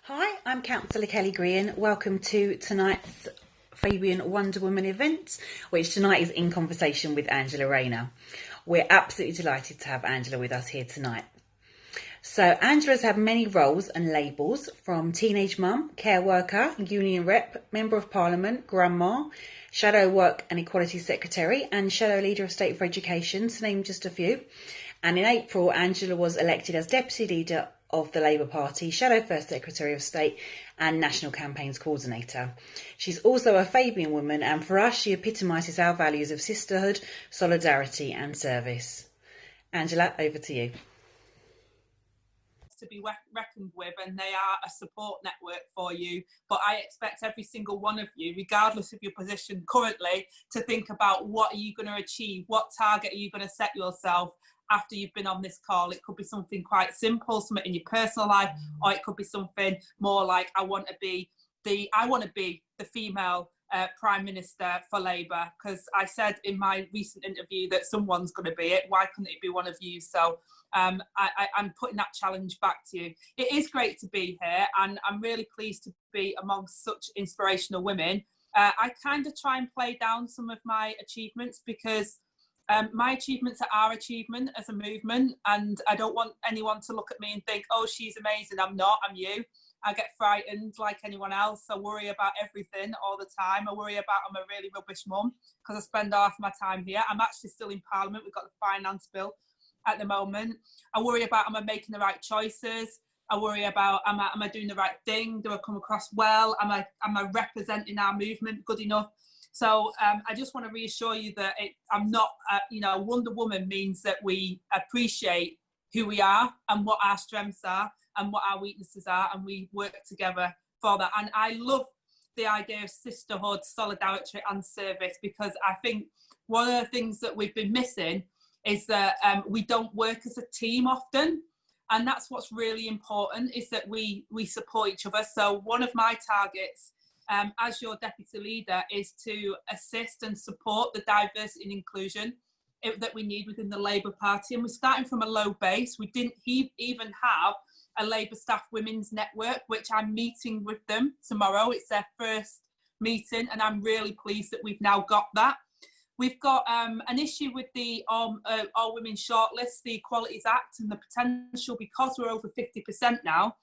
Hi, I'm Councillor Kelly Green. Welcome to tonight's Fabian Wonder Woman event, which tonight is in conversation with Angela Rayner. We're absolutely delighted to have Angela with us here tonight. So Angela's had many roles and labels, from teenage mum, care worker, union rep, member of parliament, grandma, shadow work and equality secretary, and shadow leader of state for education, to name just a few. And in April, Angela was elected as deputy leader of the Labour Party, Shadow First Secretary of State and National Campaigns Coordinator. She's also a Fabian woman, and for us she epitomises our values of sisterhood, solidarity and service. Angela, over to you. To be reckoned with, and they are a support network for you, but I expect every single one of you, regardless of your position currently, to think about what are you going to achieve, what target are you going to set yourself after you've been on this call. It could be something quite simple, something in your personal life, or it could be something more like I want to be the female Prime Minister for Labour, because I said in my recent interview that someone's going to be it. Why couldn't it be one of you? So I'm putting that challenge back to you. It is great to be here, and I'm really pleased to be amongst such inspirational women. I kind of try and play down some of my achievements, because my achievements are our achievement as a movement, and I don't want anyone to look at me and think, oh, she's amazing. I'm not, I'm you. I get frightened like anyone else. I worry about everything all the time. I worry about I'm a really rubbish mum, because I spend half my time here. I'm actually still in Parliament. We've got the finance bill at the moment. I worry about, am I making the right choices? I worry about, am I doing the right thing? Do I come across well? Am I representing our movement good enough? So I just want to reassure you that I'm not, Wonder Woman means that we appreciate who we are and what our strengths are and what our weaknesses are, and we work together for that. And I love the idea of sisterhood, solidarity and service, because I think one of the things that we've been missing is that we don't work as a team often. And that's what's really important, is that we support each other. So one of my targets as your deputy leader is to assist and support the diversity and inclusion that we need within the Labour Party. And we're starting from a low base. We didn't even have a Labour staff women's network, which I'm meeting with them tomorrow. It's their first meeting, and I'm really pleased that we've now got that. We've got an issue with the All Women Shortlist, the Equalities Act, and the potential, because we're over 50% now,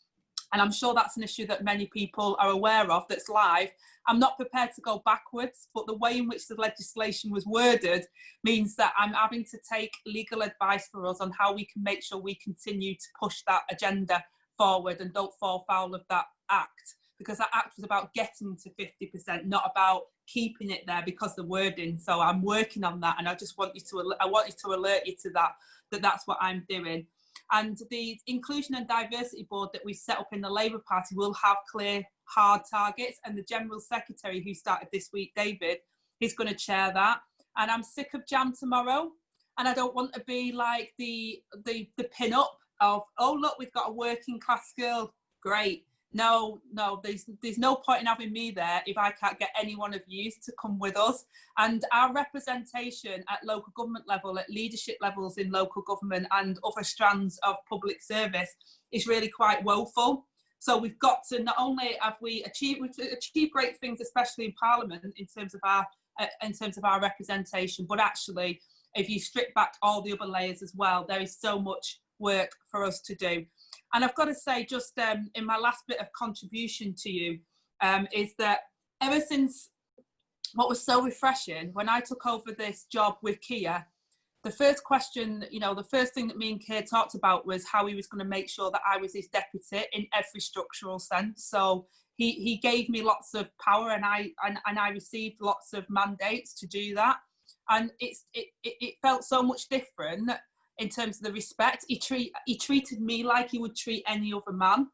and I'm sure that's an issue that many people are aware of that's live. I'm not prepared to go backwards, but the way in which the legislation was worded means that I'm having to take legal advice for us on how we can make sure we continue to push that agenda forward and don't fall foul of that act, because that act was about getting to 50%, not about keeping it there because the wording. So I'm working on that, and I just want you to alert you to that that's what I'm doing. And the Inclusion and Diversity Board that we set up in the Labour Party will have clear, hard targets, and the General Secretary, who started this week, David, is going to chair that. And I'm sick of Jam tomorrow, and I don't want to be like the pin-up of, oh, look, we've got a working class girl, great. No, there's no point in having me there if I can't get any one of you to come with us. And our representation at local government level, at leadership levels in local government and other strands of public service is really quite woeful. So we've got to, not only have we achieved great things, especially in Parliament, in terms of our representation, but actually, if you strip back all the other layers as well, there is so much work for us to do. And I've got to say, just in my last bit of contribution to you, is that ever since, what was so refreshing, when I took over this job with Keir, the first question, the first thing that me and Keir talked about was how he was going to make sure that I was his deputy in every structural sense. So he gave me lots of power, and I received lots of mandates to do that. And it felt so much different in terms of the respect. He treated me like he would treat any other man,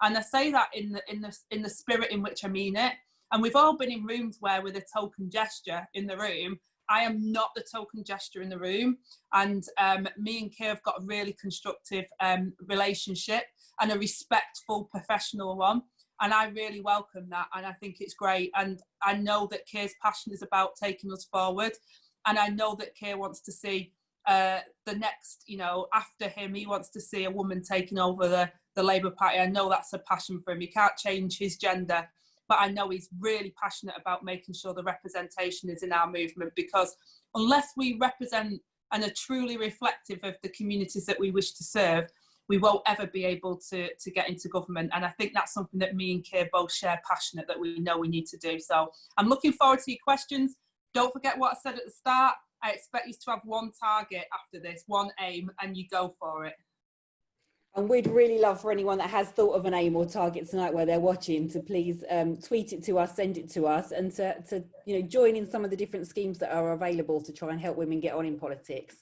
and I say that in the spirit in which I mean it. And we've all been in rooms where, with a token gesture in the room, I am not the token gesture in the room. And me and Keir have got a really constructive relationship, and a respectful, professional one. And I really welcome that, and I think it's great. And I know that Keir's passion is about taking us forward, and I know that Keir wants to see the next, after him, he wants to see a woman taking over the Labour Party. I know that's a passion for him. He can't change his gender, but I know he's really passionate about making sure the representation is in our movement, because unless we represent and are truly reflective of the communities that we wish to serve, we won't ever be able to get into government. And I think that's something that me and Keir both share passionate that we know we need to do. So I'm looking forward to your questions. Don't forget what I said at the start. I expect you to have one target after this, one aim, and you go for it. And we'd really love for anyone that has thought of an aim or target tonight where they're watching to please tweet it to us, send it to us, and to join in some of the different schemes that are available to try and help women get on in politics.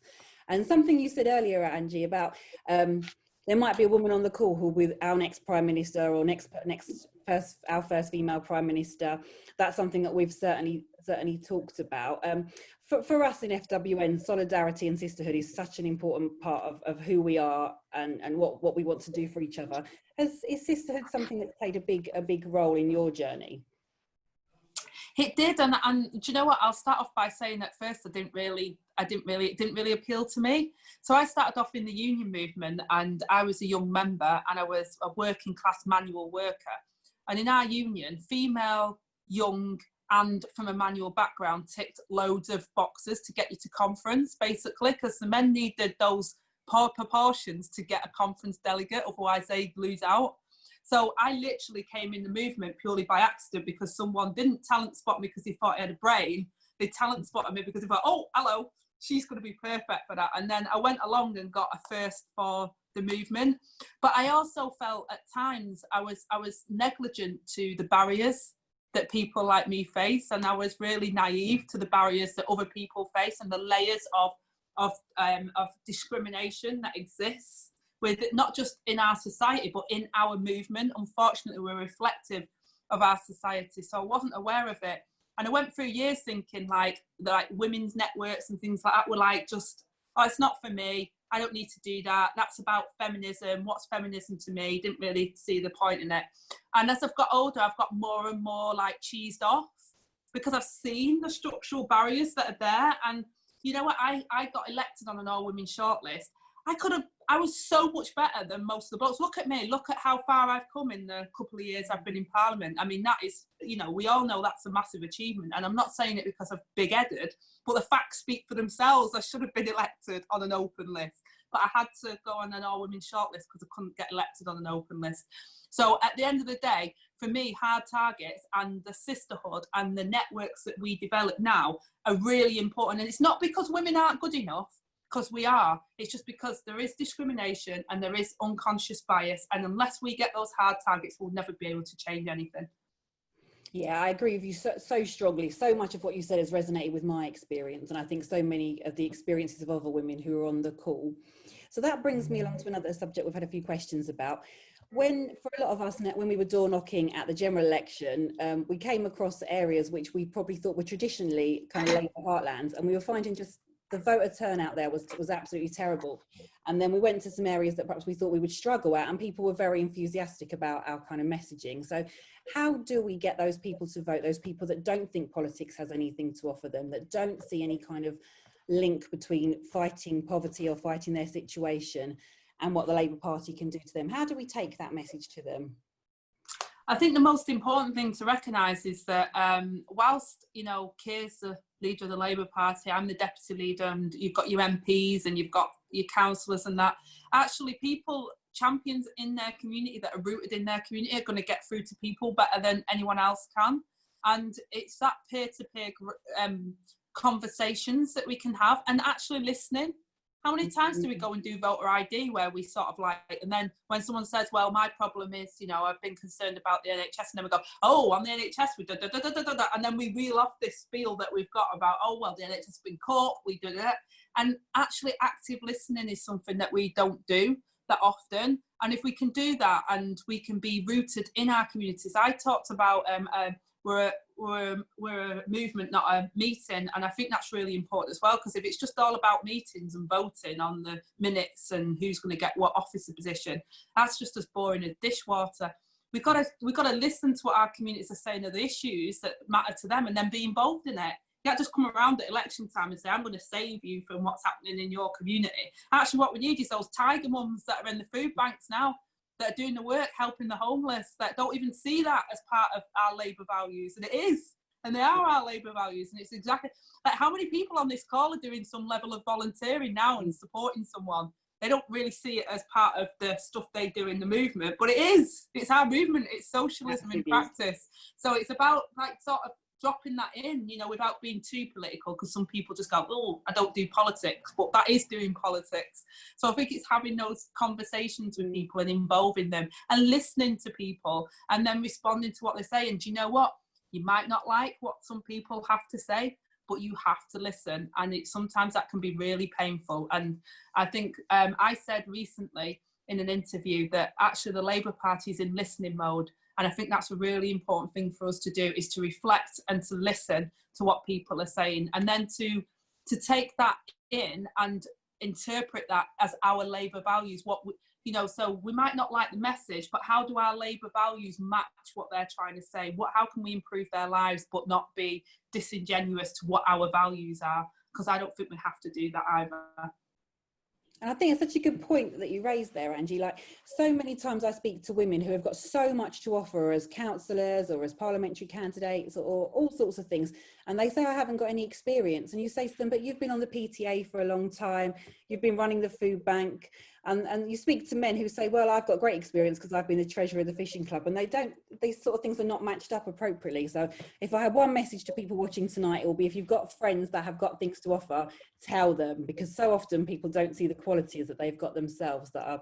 And something you said earlier, Angie, about there might be a woman on the call who will be our next Prime Minister or our first female Prime Minister. That's something that we've certainly talked about. For us in FWN, solidarity and sisterhood is such an important part of who we are and what we want to do for each other. Is sisterhood something that's played a big role in your journey? It did, and do you know what? I'll start off by saying at first it didn't really appeal to me. So I started off in the union movement, and I was a young member, and I was a working class manual worker. And in our union, female, young, and from a manual background ticked loads of boxes to get you to conference, basically, because the men needed those poor proportions to get a conference delegate, otherwise they'd lose out. So I literally came in the movement purely by accident, because someone didn't talent spot me because he thought I had a brain. They talent spotted me because they thought, oh, hello, she's going to be perfect for that. And then I went along and got a first for the movement. But I also felt at times I was negligent to the barriers that people like me face, and I was really naive to the barriers that other people face and the layers of discrimination that exists with it, not just in our society but in our movement. Unfortunately, we're reflective of our society, so I wasn't aware of it, and I went through years thinking like women's networks and things like that were like, just, oh, it's not for me, I don't need to do that, that's about feminism, what's feminism to me? Didn't really see the point in it. And as I've got older, I've got more and more like cheesed off, because I've seen the structural barriers that are there. And you know what, I got elected on an all-women shortlist. I was so much better than most of the blokes. Look at me, look at how far I've come in the couple of years I've been in Parliament. I mean, that is, we all know that's a massive achievement. And I'm not saying it because I'm big-headed, but the facts speak for themselves. I should have been elected on an open list, but I had to go on an all-women shortlist because I couldn't get elected on an open list. So at the end of the day, for me, hard targets and the sisterhood and the networks that we develop now are really important. And it's not because women aren't good enough, because we are. It's just because there is discrimination and there is unconscious bias. And unless we get those hard targets, we'll never be able to change anything. Yeah, I agree with you so strongly. So much of what you said has resonated with my experience, and I think so many of the experiences of other women who are on the call. So that brings me along to another subject we've had a few questions about. For a lot of us, when we were door knocking at the general election, we came across areas which we probably thought were traditionally kind of Labour heartlands, and we were finding just the voter turnout there was absolutely terrible. And then we went to some areas that perhaps we thought we would struggle at, and people were very enthusiastic about our kind of messaging. So how do we get those people to vote, those people that don't think politics has anything to offer them, that don't see any kind of link between fighting poverty or fighting their situation and what the Labour Party can do to them? How do we take that message to them? I think the most important thing to recognise is that whilst, Keir's the leader of the Labour Party, I'm the deputy leader, and you've got your MPs and you've got your councillors and that, actually champions in their community that are rooted in their community are going to get through to people better than anyone else can. And it's that peer-to-peer conversations that we can have, and actually listening. How many times do we go and do voter ID where we sort of like, and then when someone says, well, my problem is, I've been concerned about the NHS, and then we go, oh, on the NHS, we da da da da da da, and then we reel off this spiel that we've got about, oh, well, the NHS has been caught, we did it. And actually active listening is something that we don't do that often. And if we can do that and we can be rooted in our communities, I talked about we're a movement, not a meeting, and I think that's really important as well, because if it's just all about meetings and voting on the minutes and who's going to get what officer position, that's just as boring as dishwater. We've got to listen to what our communities are saying are the issues that matter to them, and then be involved in it. You can't just come around at election time and say, I'm going to save you from what's happening in your community. Actually, what we need is those tiger mums that are in the food banks now, that are doing the work, helping the homeless, that don't even see that as part of our Labour values. And it is. And they are our Labour values. And it's exactly like, how many people on this call are doing some level of volunteering now and supporting someone? They don't really see it as part of the stuff they do in the movement, but it is. It's our movement. It's socialism in practice. So it's about like sort of dropping that in, you know, without being too political, because some people just go, oh, I don't do politics, but that is doing politics. So I think it's having those conversations with people and involving them and listening to people and then responding to what they say. And do you know what? You might not like what some people have to say, but you have to listen. And sometimes that can be really painful. And I think I said recently in an interview that actually the Labour Party is in listening mode. And I think that's a really important thing for us to do, is to reflect and to listen to what people are saying, and then to take that in and interpret that as our Labour values. So we might not like the message, but how do our Labour values match what they're trying to say? How can we improve their lives but not be disingenuous to what our values are? Because I don't think we have to do that either. And I think it's such a good point that you raised there, Angie. Like, so many times I speak to women who have got so much to offer as councillors or as parliamentary candidates or all sorts of things. And they say, I haven't got any experience. And you say to them, but you've been on the PTA for a long time. You've been running the food bank. And you speak to men who say, well, I've got great experience because I've been the treasurer of the fishing club. And these sort of things are not matched up appropriately. So if I have one message to people watching tonight, it will be, if you've got friends that have got things to offer, tell them, because so often people don't see the qualities that they've got themselves, that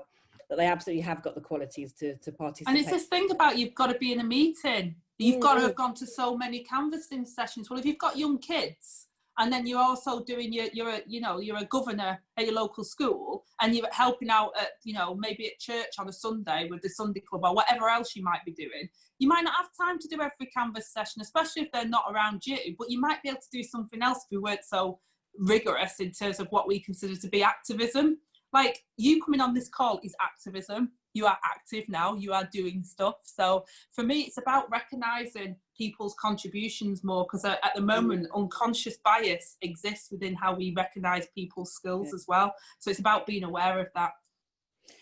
they absolutely have got the qualities to participate. And it's this thing about, you've got to be in a meeting. You've got to have gone to so many canvassing sessions. Well, if you've got young kids, and then you're also doing you're a governor at your local school, and you're helping out at, maybe at church on a Sunday with the Sunday club or whatever else you might be doing, you might not have time to do every canvass session, especially if they're not around you, but you might be able to do something else if we weren't so rigorous in terms of what we consider to be activism. Like, you coming on this call is activism. You are active now, you are doing stuff. So for me, it's about recognising people's contributions more, because at the moment, unconscious bias exists within how we recognise people's skills as well. So it's about being aware of that.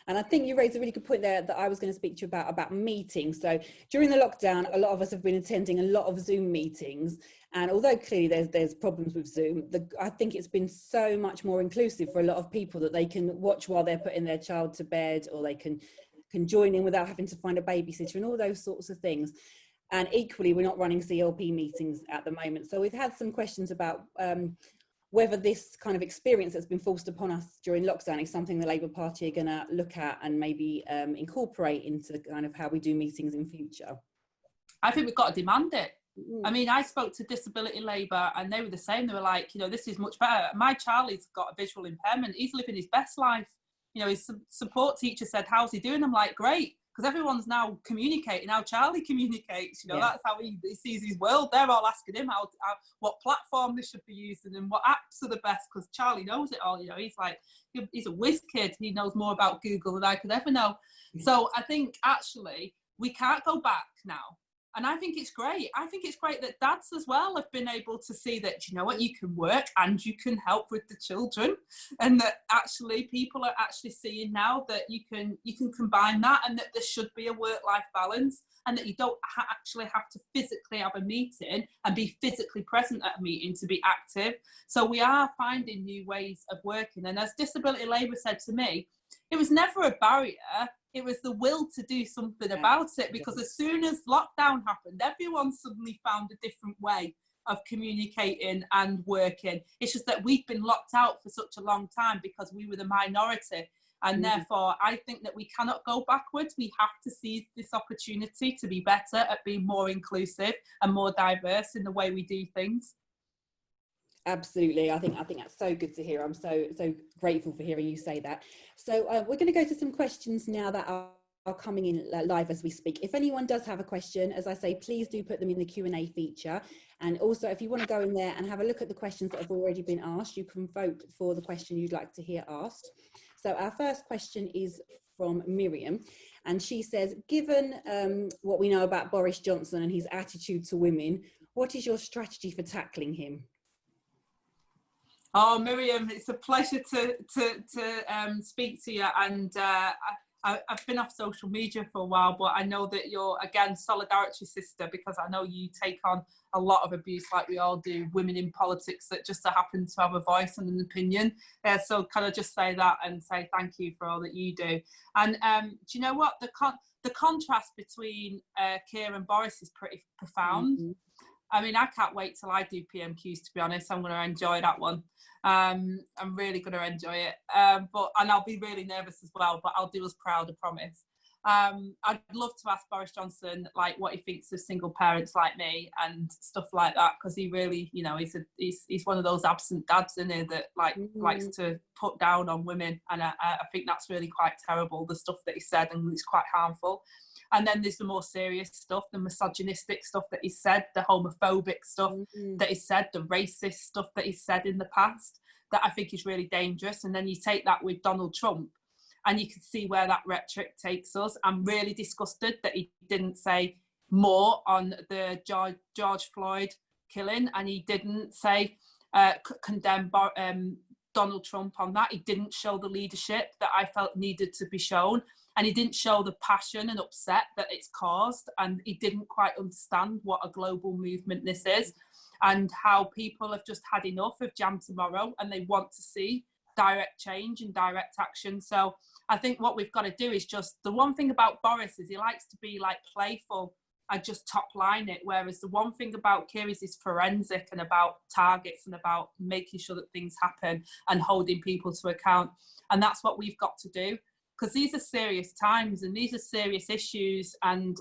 And I think you raised a really good point there that I was going to speak to you about meetings. So during the lockdown, a lot of us have been attending a lot of Zoom meetings. And although clearly there's problems with Zoom, I think it's been so much more inclusive for a lot of people that they can watch while they're putting their child to bed, or they can join in without having to find a babysitter and all those sorts of things. And equally, we're not running CLP meetings at the moment. So we've had some questions about whether this kind of experience that's been forced upon us during lockdown is something the Labour Party are going to look at and maybe incorporate into kind of how we do meetings in future. I think we've got to demand it. I mean, I spoke to Disability Labour and they were the same. They were like, this is much better. My Charlie's got a visual impairment. He's living his best life. His support teacher said, how's he doing? I'm like, great. Because everyone's now communicating how Charlie communicates. That's how he sees his world. They're all asking him what platform this should be using and what apps are the best, because Charlie knows it all. He's like, he's a whiz kid. He knows more about Google than I could ever know. So I think actually we can't go back now. And I think it's great. I think it's great that dads as well have been able to see that, you can work and you can help with the children, and that actually people are actually seeing now that you can combine that, and that there should be a work-life balance, and that you don't actually have to physically have a meeting and be physically present at a meeting to be active. So we are finding new ways of working. And as Disability Labour said to me, it was never a barrier. It was the will to do something about it, because as soon as lockdown happened, everyone suddenly found a different way of communicating and working. It's just that we've been locked out for such a long time because we were the minority. And therefore, I think that we cannot go backwards. We have to seize this opportunity to be better at being more inclusive and more diverse in the way we do things. Absolutely. I think that's so good to hear. I'm so grateful for hearing you say that. So we're going to go to some questions now that are coming in live as we speak. If anyone does have a question, as I say, please do put them in the Q&A feature. And also, if you want to go in there and have a look at the questions that have already been asked, you can vote for the question you'd like to hear asked. So our first question is from Miriam, and she says, given what we know about Boris Johnson and his attitude to women, what is your strategy for tackling him? Oh, Miriam, it's a pleasure to speak to you. And I've been off social media for a while, but I know that you're, again, solidarity sister, because I know you take on a lot of abuse, like we all do, women in politics that just happen to have a voice and an opinion. So can I just say that and say thank you for all that you do? And do you know what? The contrast between Keir and Boris is pretty profound. Mm-hmm. I mean, I can't wait till I do PMQs, to be honest. I'm going to enjoy that one. I'm really going to enjoy it. And I'll be really nervous as well, but I'll do us proud, I promise. I'd love to ask Boris Johnson, like, what he thinks of single parents like me and stuff like that, because he really, you know, he's one of those absent dads, isn't he, that likes to put down on women. And I think that's really quite terrible, the stuff that he said, and it's quite harmful. And then there's the more serious stuff, the misogynistic stuff that he said, the homophobic stuff that he said, the racist stuff that he said in the past, that I think is really dangerous. And then you take that with Donald Trump, and you can see where that rhetoric takes us. I'm really disgusted that he didn't say more on the George Floyd killing, and he didn't say condemn Donald Trump on that. He didn't show the leadership that I felt needed to be shown. And he didn't show the passion and upset that it's caused. And he didn't quite understand what a global movement this is, and how people have just had enough of Jam Tomorrow, and they want to see direct change and direct action. So I think what we've got to do is just, the one thing about Boris is he likes to be like playful and just top line it. Whereas the one thing about Keir is forensic and about targets and about making sure that things happen and holding people to account. And that's what we've got to do. Because these are serious times and these are serious issues, and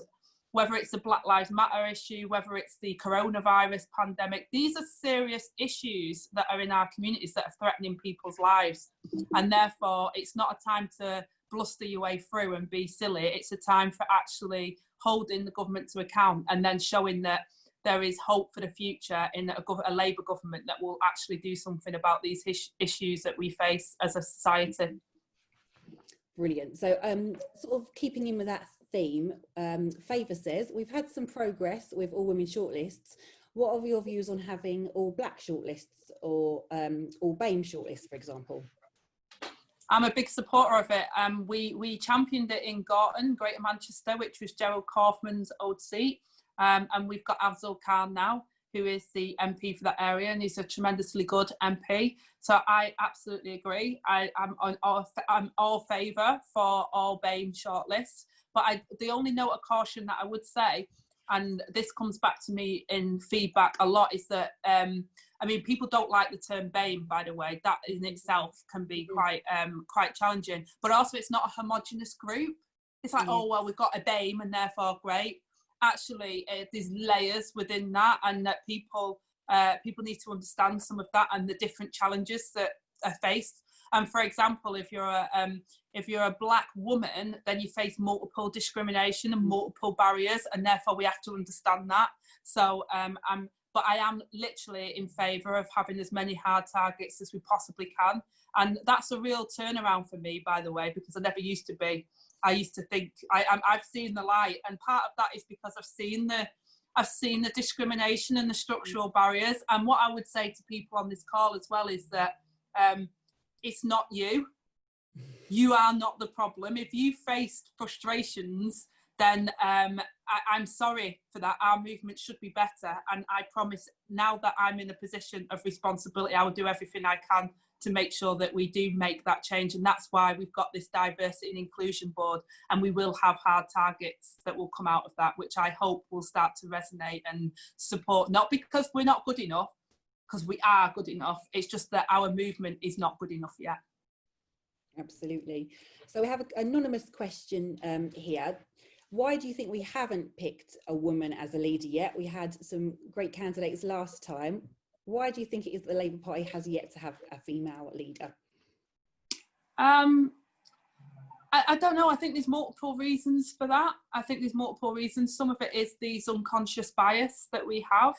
whether it's the Black Lives Matter issue, whether it's the coronavirus pandemic, these are serious issues that are in our communities that are threatening people's lives. And therefore, it's not a time to bluster your way through and be silly. It's a time for actually holding the government to account, and then showing that there is hope for the future in a Labour government that will actually do something about these issues that we face as a society. Brilliant. So sort of keeping in with that theme, Favour says, we've had some progress with all women shortlists. What are your views on having all black shortlists, or all BAME shortlists, for example? I'm a big supporter of it. We championed it in Gorton, Greater Manchester, which was Gerald Kaufman's old seat. And we've got Afzal Khan now, who is the MP for that area, and he's a tremendously good MP. So I absolutely agree. I'm all favour for all BAME shortlists. But the only note of caution that I would say, and this comes back to me in feedback a lot, is that, I mean, people don't like the term BAME, by the way. That in itself can be quite challenging. But also, it's not a homogenous group. It's like, oh, well, we've got a BAME and therefore great. Actually, there's layers within that, and that people need to understand some of that and the different challenges that are faced. And for example, if you're a black woman, then you face multiple discrimination and multiple barriers, and therefore we have to understand that. So but I am literally in favour of having as many hard targets as we possibly can. And that's a real turnaround for me, by the way, because I never used to be. I used to think I've seen the light, and part of that is because I've seen the discrimination and the structural barriers. And what I would say to people on this call as well is that it's not you. You are not the problem. If you faced frustrations, then I'm sorry for that. Our movement should be better. And I promise, now that I'm in a position of responsibility, I will do everything I can to make sure that we do make that change. And that's why we've got this diversity and inclusion board, and we will have hard targets that will come out of that, which I hope will start to resonate and support, not because we're not good enough, because we are good enough. It's just that our movement is not good enough yet. Absolutely. So we have an anonymous question here. Why do you think we haven't picked a woman as a leader yet? We had some great candidates last time. Why do you think it is that the Labour Party has yet to have a female leader? I don't know. I think there's multiple reasons for that. I think there's multiple reasons. Some of it is these unconscious bias that we have.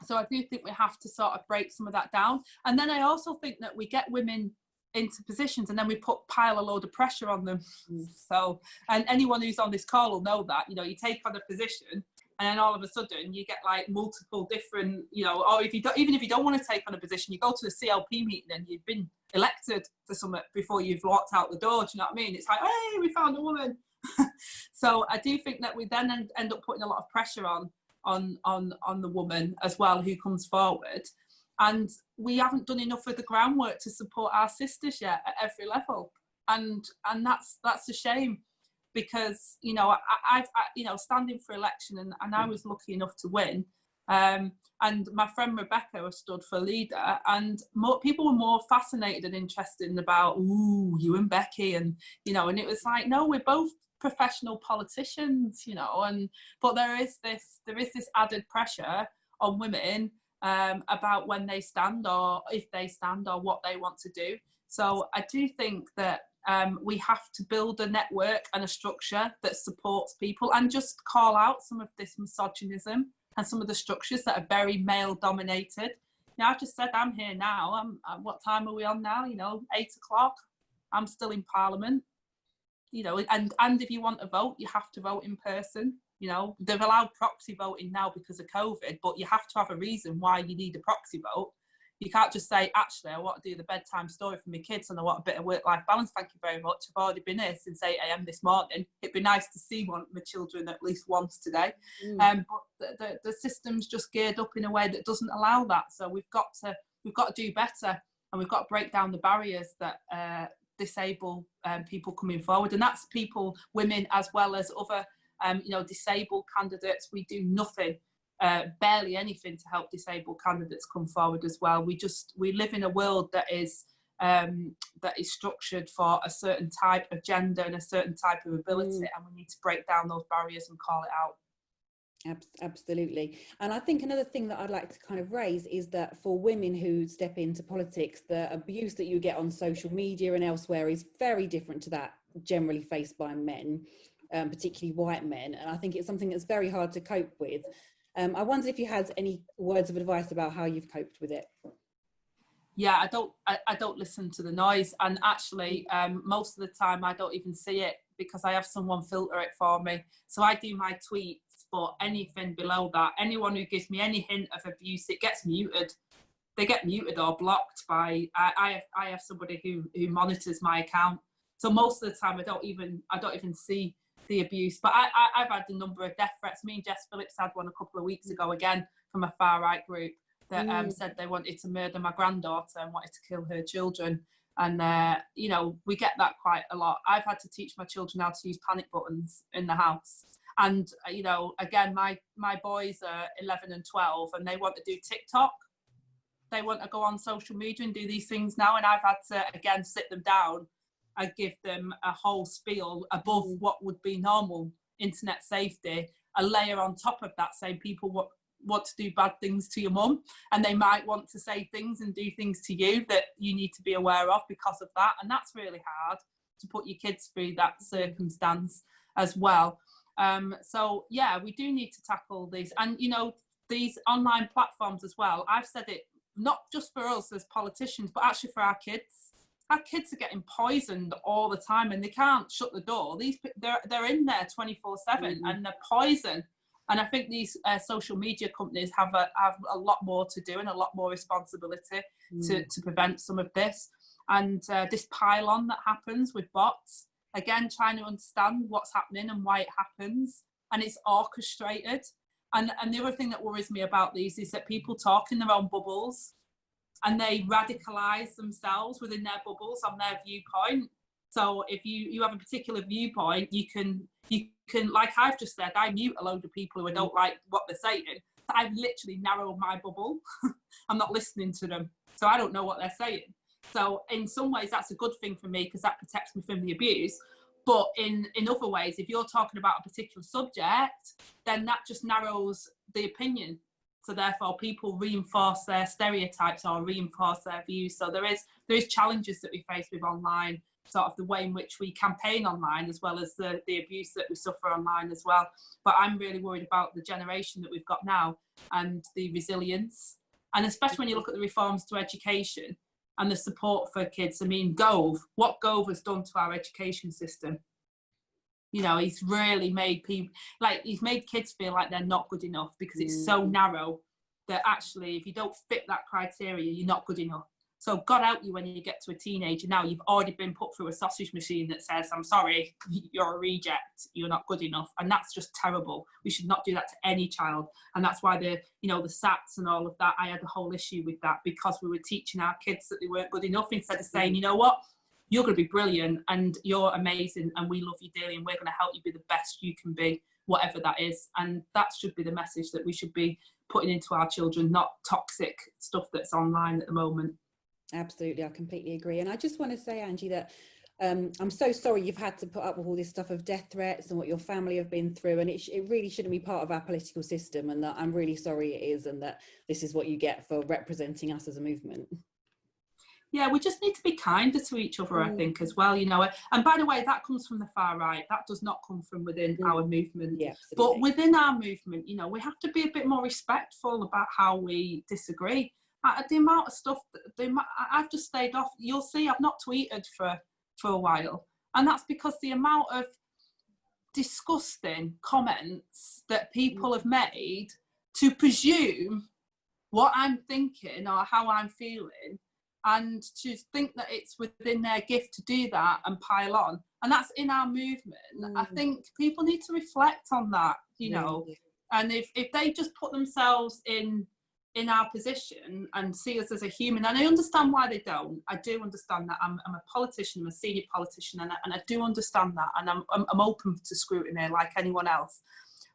So I do think we have to sort of break some of that down. And then I also think that we get women into positions and then we pile a load of pressure on them. So, and anyone who's on this call will know that, you know, you take on a position and then all of a sudden you get like multiple different, you know, or if you don't, even if you don't want to take on a position, you go to a CLP meeting and you've been elected to something before you've walked out the door. Do you know what I mean? It's like, hey, we found a woman. So I do think that we then end up putting a lot of pressure on the woman as well who comes forward, and we haven't done enough of the groundwork to support our sisters yet at every level, and that's a shame, because you know I've you know, standing for election, and I was lucky enough to win, and my friend Rebecca was stood for leader, and people were more fascinated and interested about, ooh, you and Becky, and you know, and it was like, no, we're both professional politicians, you know, and but there is this added pressure on women about when they stand, or if they stand, or what they want to do. So I do think that we have to build a network and a structure that supports people, and just call out some of this misogynism and some of the structures that are very male dominated. Now, I've just said I'm here now. What time are we on now? You know, 8 o'clock. I'm still in Parliament. You know, and if you want to vote, you have to vote in person. You know, they've allowed proxy voting now because of COVID, but you have to have a reason why you need a proxy vote. You can't just say, actually, I want to do the bedtime story for my kids and I want a bit of work-life balance. Thank you very much. I've already been here since 8 a.m. this morning. It'd be nice to see one of my children at least once today. But the system's just geared up in a way that doesn't allow that. So we've got to do better, and we've got to break down the barriers that disable people coming forward, and that's people, women, as well as other you know, disabled candidates. We do nothing, barely anything, to help disabled candidates come forward as well. We live in a world that is structured for a certain type of gender and a certain type of ability, and we need to break down those barriers and call it out. Absolutely. And I think another thing that I'd like to kind of raise is that for women who step into politics, the abuse that you get on social media and elsewhere is very different to that generally faced by men, particularly white men. And I think it's something that's very hard to cope with. I wondered if you had any words of advice about how you've coped with it. Yeah, I don't listen to the noise, and actually most of the time I don't even see it, because I have someone filter it for me. So I do my tweets, but anything below that, anyone who gives me any hint of abuse, it gets muted. They get muted or blocked by, I have somebody who monitors my account. So most of the time I don't even see the abuse. But I've had a number of death threats. Me and Jess Phillips had one a couple of weeks ago, again from a far right group, that said they wanted to murder my granddaughter and wanted to kill her children. And you know, we get that quite a lot. I've had to teach my children how to use panic buttons in the house. And you know, again, my boys are 11 and 12, and they want to do TikTok. They want to go on social media and do these things now, and I've had to again sit them down and give them a whole spiel above what would be normal internet safety, a layer on top of that, saying people want to do bad things to your mum, and they might want to say things and do things to you that you need to be aware of because of that. And that's really hard to put your kids through that circumstance as well. So yeah, we do need to tackle these, and you know, these online platforms as well. I've said it not just for us as politicians, but actually for our kids. Our kids are getting poisoned all the time, and they can't shut the door. They're in there 24/7, and they're poison. And I think these social media companies have a lot more to do and a lot more responsibility to prevent some of this. And this pile-on that happens with bots, again, trying to understand what's happening and why it happens. And it's orchestrated. And the other thing that worries me about these is that people talk in their own bubbles, and they radicalize themselves within their bubbles on their viewpoint. So if you have a particular viewpoint, you can, like I've just said, I mute a load of people who I don't like what they're saying. I've literally narrowed my bubble. I'm not listening to them, so I don't know what they're saying. So in some ways, that's a good thing for me, because that protects me from the abuse. But in other ways, if you're talking about a particular subject, then that just narrows the opinion. So therefore, people reinforce their stereotypes or reinforce their views. So there is challenges that we face with online, sort of the way in which we campaign online, as well as the abuse that we suffer online as well. But I'm really worried about the generation that we've got now and the resilience. And especially when you look at the reforms to education and the support for kids. I mean, what Gove has done to our education system. You know, he's really made people, like, he's made kids feel like they're not good enough because it's so narrow that actually, if you don't fit that criteria, you're not good enough. So God help you when you get to a teenager. Now you've already been put through a sausage machine that says, I'm sorry, you're a reject, you're not good enough. And that's just terrible. We should not do that to any child. And that's why the SATs and all of that, I had a whole issue with that, because we were teaching our kids that they weren't good enough, instead of saying, you know what, you're going to be brilliant and you're amazing and we love you dearly and we're going to help you be the best you can be, whatever that is. And that should be the message that we should be putting into our children, not toxic stuff that's online at the moment. Absolutely, I completely agree. And I just want to say, Angie, that I'm so sorry you've had to put up with all this stuff of death threats and what your family have been through, and it really shouldn't be part of our political system, and that I'm really sorry it is, and that this is what you get for representing us as a movement. Yeah, we just need to be kinder to each other, I think, as well, you know. And by the way, that comes from the far right. That does not come from within our movement. Yeah, but within our movement, you know, we have to be a bit more respectful about how we disagree. The amount of stuff, I've just stayed off. You'll see, I've not tweeted for a while. And that's because the amount of disgusting comments that people have made to presume what I'm thinking or how I'm feeling, and to think that it's within their gift to do that and pile on. And that's in our movement. I think people need to reflect on that, you know. And if they just put themselves in our position and see us as a human, and I understand why they don't. I do understand that. I'm a politician, I'm a senior politician, and I do understand that. And I'm open to scrutiny like anyone else.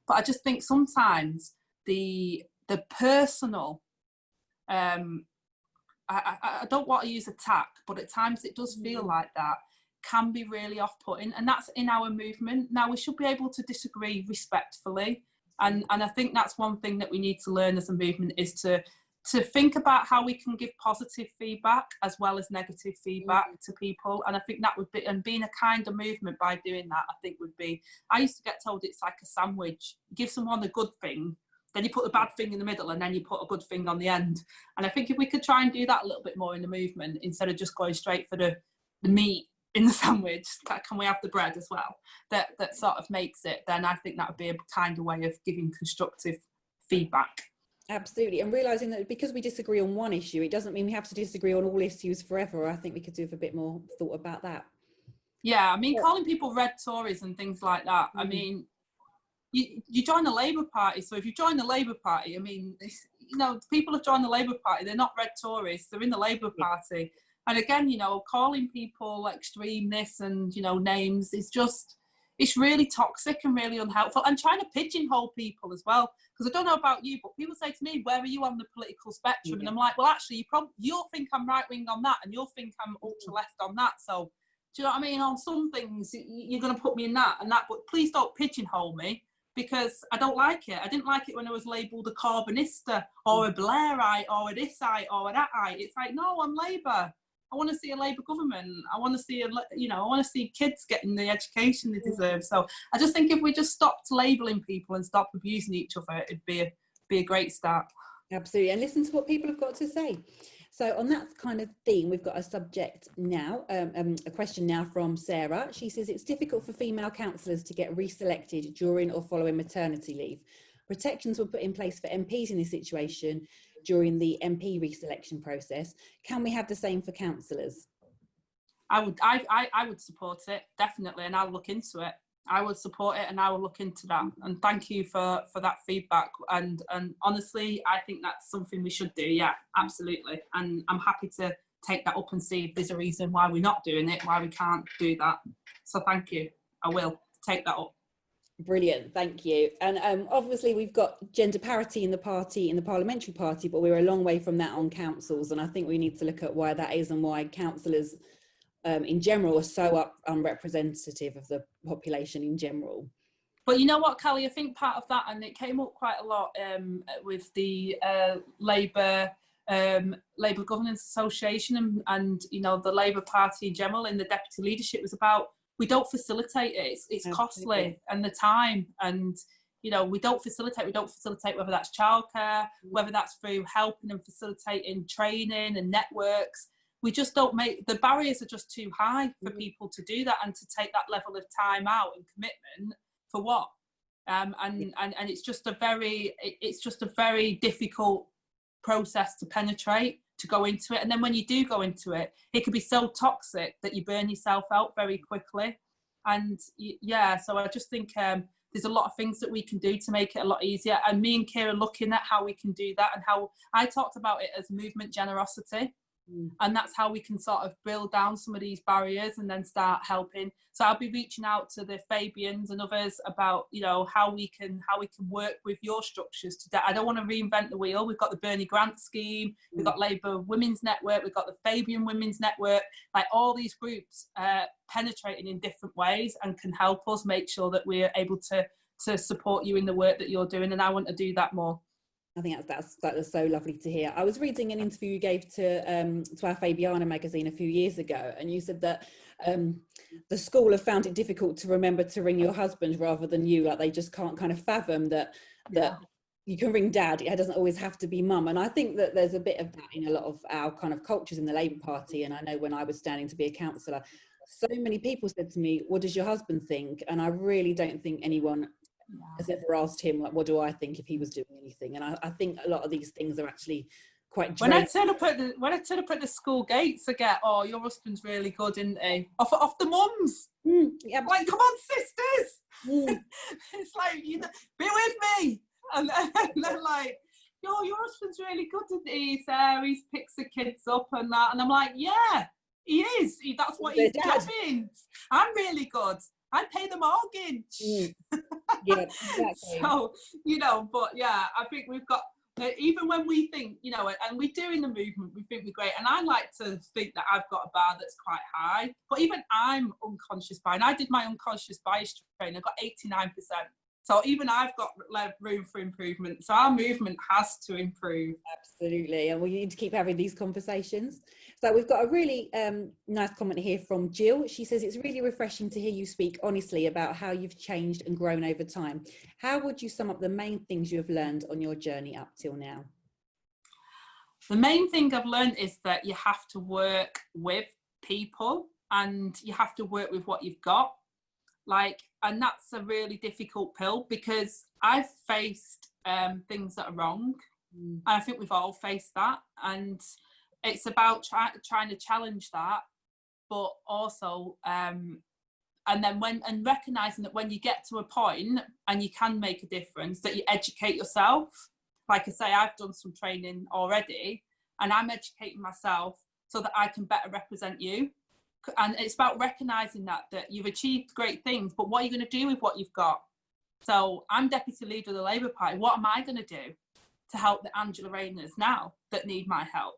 But I just think sometimes the personal, I don't want to use attack, but at times it does feel like that, can be really off-putting, and that's in our movement. Now, we should be able to disagree respectfully, and I think that's one thing that we need to learn as a movement, is to think about how we can give positive feedback as well as negative feedback to people. And I think that would be, and being a kinder movement by doing that, I think would be, I used to get told it's like a sandwich. Give someone a good thing, then you put the bad thing in the middle, and then you put a good thing on the end. And I think if we could try and do that a little bit more in the movement, instead of just going straight for the meat in the sandwich, can we have the bread as well? That sort of makes it, then I think that would be a kind of way of giving constructive feedback. Absolutely. And realising that because we disagree on one issue, it doesn't mean we have to disagree on all issues forever. I think we could do with a bit more thought about that. Yeah, I mean, calling people red Tories and things like that, I mean, you join the Labour Party, so if you join the Labour Party, I mean, you know, people have joined the Labour Party, they're not red Tories, they're in the Labour Party. And again, you know, calling people extreme this and, you know, names is just, it's really toxic and really unhelpful. And trying to pigeonhole people as well, because I don't know about you, but people say to me, where are you on the political spectrum? And I'm like, well, actually, you'll think I'm right-wing on that, and you'll think I'm ultra-left on that. So, do you know what I mean? On some things, you're going to put me in that and that, but please don't pigeonhole me, because I don't like it. I didn't like it when I was labelled a Corbynista or a Blairite or a thisite or a thatite. It's like, no, I'm Labour. I want to see a Labour government. I want to see I want to see kids getting the education they deserve. So I just think if we just stopped labelling people and stopped abusing each other, it'd be a great start. Absolutely, and listen to what people have got to say. So on that kind of theme, we've got a subject now, a question now from Sarah. She says, it's difficult for female councillors to get reselected during or following maternity leave. Protections were put in place for MPs in this situation during the MP reselection process. Can we have the same for councillors? I would support it, definitely, and I'll look into it. I would support it and I will look into that. And thank you for that feedback. And honestly, I think that's something we should do. Yeah, absolutely. And I'm happy to take that up and see if there's a reason why we're not doing it, why we can't do that. So thank you. I will take that up. Brilliant, thank you. And obviously we've got gender parity in the party, in the parliamentary party, but we're a long way from that on councils. And I think we need to look at why that is and why councillors in general are so unrepresentative of the population in general. But you know what, Kelly, I think part of that, and it came up quite a lot with the Labour Governance Association and you know, the Labour Party in general in the deputy leadership, was about, we don't facilitate it. It's costly, and the time, and you know, we don't facilitate, whether that's childcare, whether that's through helping and facilitating training and networks. we just don't make, the barriers are just too high for people to do that and to take that level of time out and commitment for what? And it's just a very difficult process to penetrate, to go into it. And then when you do go into it, it can be so toxic that you burn yourself out very quickly. And yeah, so I just think there's a lot of things that we can do to make it a lot easier. And me and Kira looking at how we can do that, and how I talked about it as movement generosity. And that's how we can sort of build down some of these barriers and then start helping. So I'll be reaching out to the Fabians and others about, you know, how we can work with your structures today. I don't want to reinvent the wheel. We've got the Bernie Grant scheme, we've got Labour Women's Network, we've got the Fabian Women's Network, like all these groups penetrating in different ways and can help us make sure that we're able to support you in the work that you're doing. And I want to do that more. I think that was so lovely to hear. I was reading an interview you gave to our Fabiana magazine a few years ago, and you said that the school have found it difficult to remember to ring your husband rather than you. Like they just can't kind of fathom that you can ring dad. It doesn't always have to be mum. And I think that there's a bit of that in a lot of our kind of cultures in the Labour Party. And I know when I was standing to be a councillor, so many people said to me, "What does your husband think?" And I really don't think anyone has ever asked him, like, what do I think if he was doing anything? And I think a lot of these things are actually quite when I turn up at the school gates, I get, "Oh, your husband's really good, isn't he?" Off the mums. Yeah, like, come on, sisters. It's like, you know, be with me. And they're like, "Yo, your husband's really good, isn't he? He's there, he picks the kids up and that." And I'm like, "Yeah, he is. That's what his job is. I'm really good. I pay the mortgage." Yeah, exactly. So, you know, but yeah, I think we've got, even when we think, you know, and we do in the movement, we think we're great. And I like to think that I've got a bar that's quite high, but even I'm unconscious bias. And I did my unconscious bias training, I got 89%. So even I've got room for improvement. So our movement has to improve. Absolutely. And we need to keep having these conversations. So we've got a really nice comment here from Jill. She says, "It's really refreshing to hear you speak honestly about how you've changed and grown over time. How would you sum up the main things you have learned on your journey up till now?" The main thing I've learned is that you have to work with people and you have to work with what you've got. And that's a really difficult pill, because I've faced things that are wrong. And I think we've all faced that. And it's about trying to challenge that, but also, and recognizing that when you get to a point and you can make a difference, that you educate yourself. Like I say, I've done some training already and I'm educating myself so that I can better represent you. And it's about recognizing that you've achieved great things, but what are you going to do with what you've got? So I'm deputy leader of the Labour Party. What am I going to do to help the Angela Rayners now that need my help?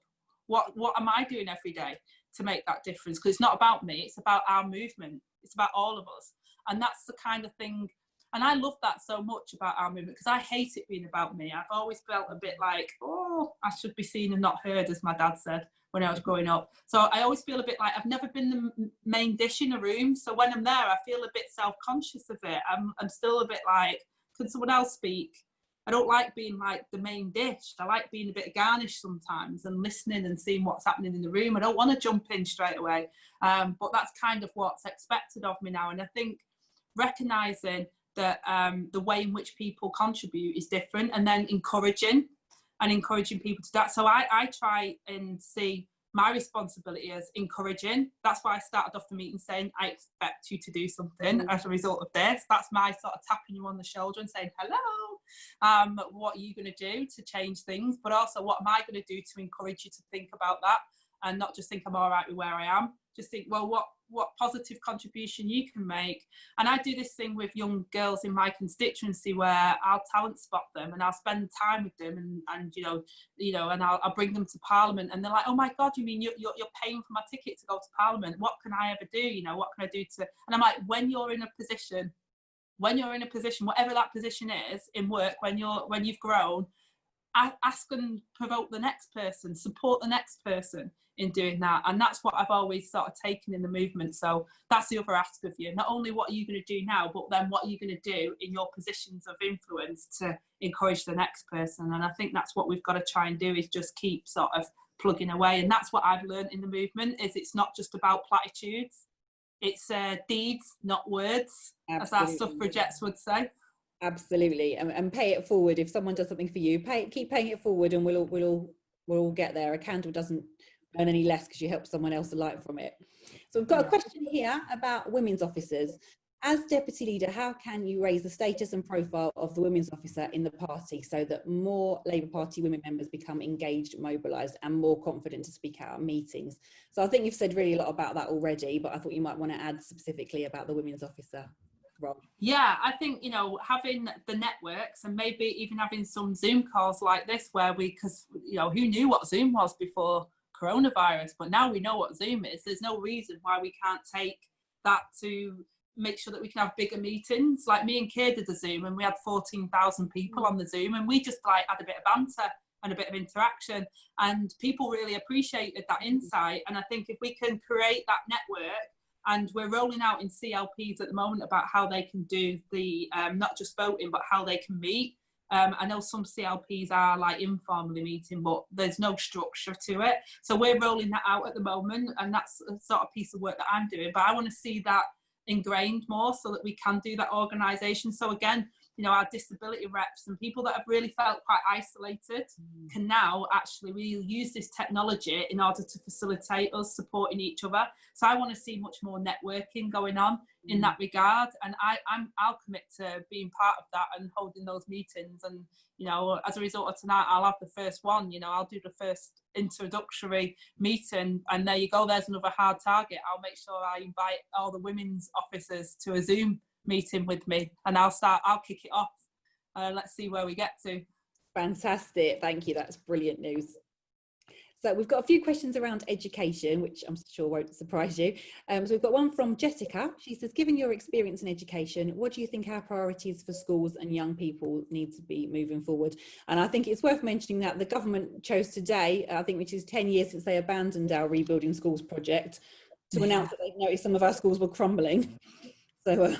What am I doing every day to make that difference? Because it's not about me, it's about our movement. It's about all of us. And that's the kind of thing. And I love that so much about our movement, because I hate it being about me. I've always felt a bit like, oh, I should be seen and not heard, as my dad said when I was growing up. So I always feel a bit like I've never been the main dish in a room. So when I'm there, I feel a bit self-conscious of it. I'm still a bit like, can someone else speak? I don't like being like the main dish. I like being a bit of garnish sometimes and listening and seeing what's happening in the room. I don't want to jump in straight away. But that's kind of what's expected of me now. And I think recognising that the way in which people contribute is different, and then encouraging people to that. So I try and see my responsibility as encouraging. That's why I started off the meeting saying, I expect you to do something as a result of this. That's my sort of tapping you on the shoulder and saying, hello, what are you going to do to change things? But also, what am I going to do to encourage you to think about that and not just think I'm all right with where I am? Just think, well, what positive contribution you can make. And I do this thing with young girls in my constituency where I'll talent spot them and I'll spend time with them and you know, and I'll bring them to Parliament, and they're like, oh my God, you mean you're paying for my ticket to go to Parliament? What can I ever do? You know, what can I do to? And I'm like, when you're in a position, whatever that position is in work, when you've grown, ask and provoke the next person, support the next person in doing that. And that's what I've always sort of taken in the movement. So that's the other ask of you. Not only what are you going to do now, but then what are you going to do in your positions of influence to encourage the next person? And I think that's what we've got to try and do, is just keep sort of plugging away. And that's what I've learned in the movement, is it's not just about platitudes, it's deeds, not words, as our suffragettes would say. Absolutely. And pay it forward. If someone does something for you, keep paying it forward, and we'll all get there. A candle doesn't burn any less because you help someone else alight from it. So we've got a question here about women's officers. As deputy leader, how can you raise the status and profile of the women's officer in the party so that more Labour Party women members become engaged, mobilised and more confident to speak out at meetings? So I think you've said really a lot about that already, but I thought you might want to add specifically about the women's officer role. Yeah, I think, you know, having the networks and maybe even having some Zoom calls like this where because, you know, who knew what Zoom was before coronavirus, but now we know what Zoom is. There's no reason why we can't take that to make sure that we can have bigger meetings. Like me and Keir did the Zoom and we had 14,000 people on the Zoom, and we just like had a bit of banter and a bit of interaction, and people really appreciated that insight. And I think if we can create that network, and we're rolling out in CLPs at the moment about how they can do the not just voting but how they can meet. I know some CLPs are like informally meeting, but there's no structure to it. So we're rolling that out at the moment, and that's a sort of piece of work that I'm doing. But I want to see that ingrained more so that we can do that organisation. So again, you know, our disability reps and people that have really felt quite isolated can now actually really use this technology in order to facilitate us supporting each other. So I want to see much more networking going on in that regard, and I'll commit to being part of that and holding those meetings. And you know, as a result of tonight, I'll have the first one. You know, I'll do the first introductory meeting, and there you go. There's another hard target. I'll make sure I invite all the women's officers to a Zoom meeting with me, and I'll kick it off. Let's see where we get to. Fantastic, thank you, that's brilliant news. So we've got a few questions around education, which I'm sure won't surprise you. So we've got one from Jessica. She says, given your experience in education, what do you think our priorities for schools and young people need to be moving forward? And I think it's worth mentioning that the government chose today, I think, which is 10 years since they abandoned our Rebuilding Schools project, to announce that they've noticed some of our schools were crumbling. So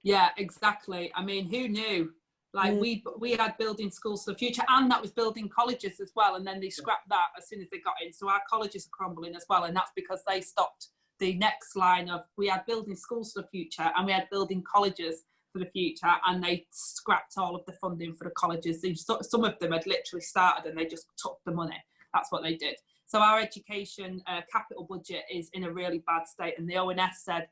yeah, exactly. I mean, who knew? Like we had building schools for the future, and that was building colleges as well, and then they scrapped that as soon as they got in. So our colleges are crumbling as well, and that's because they stopped the next line of, we had building schools for the future and we had building colleges for the future, and they scrapped all of the funding for the colleges. Some of them had literally started and they just took the money. That's what they did. So our education capital budget is in a really bad state, and the ONS said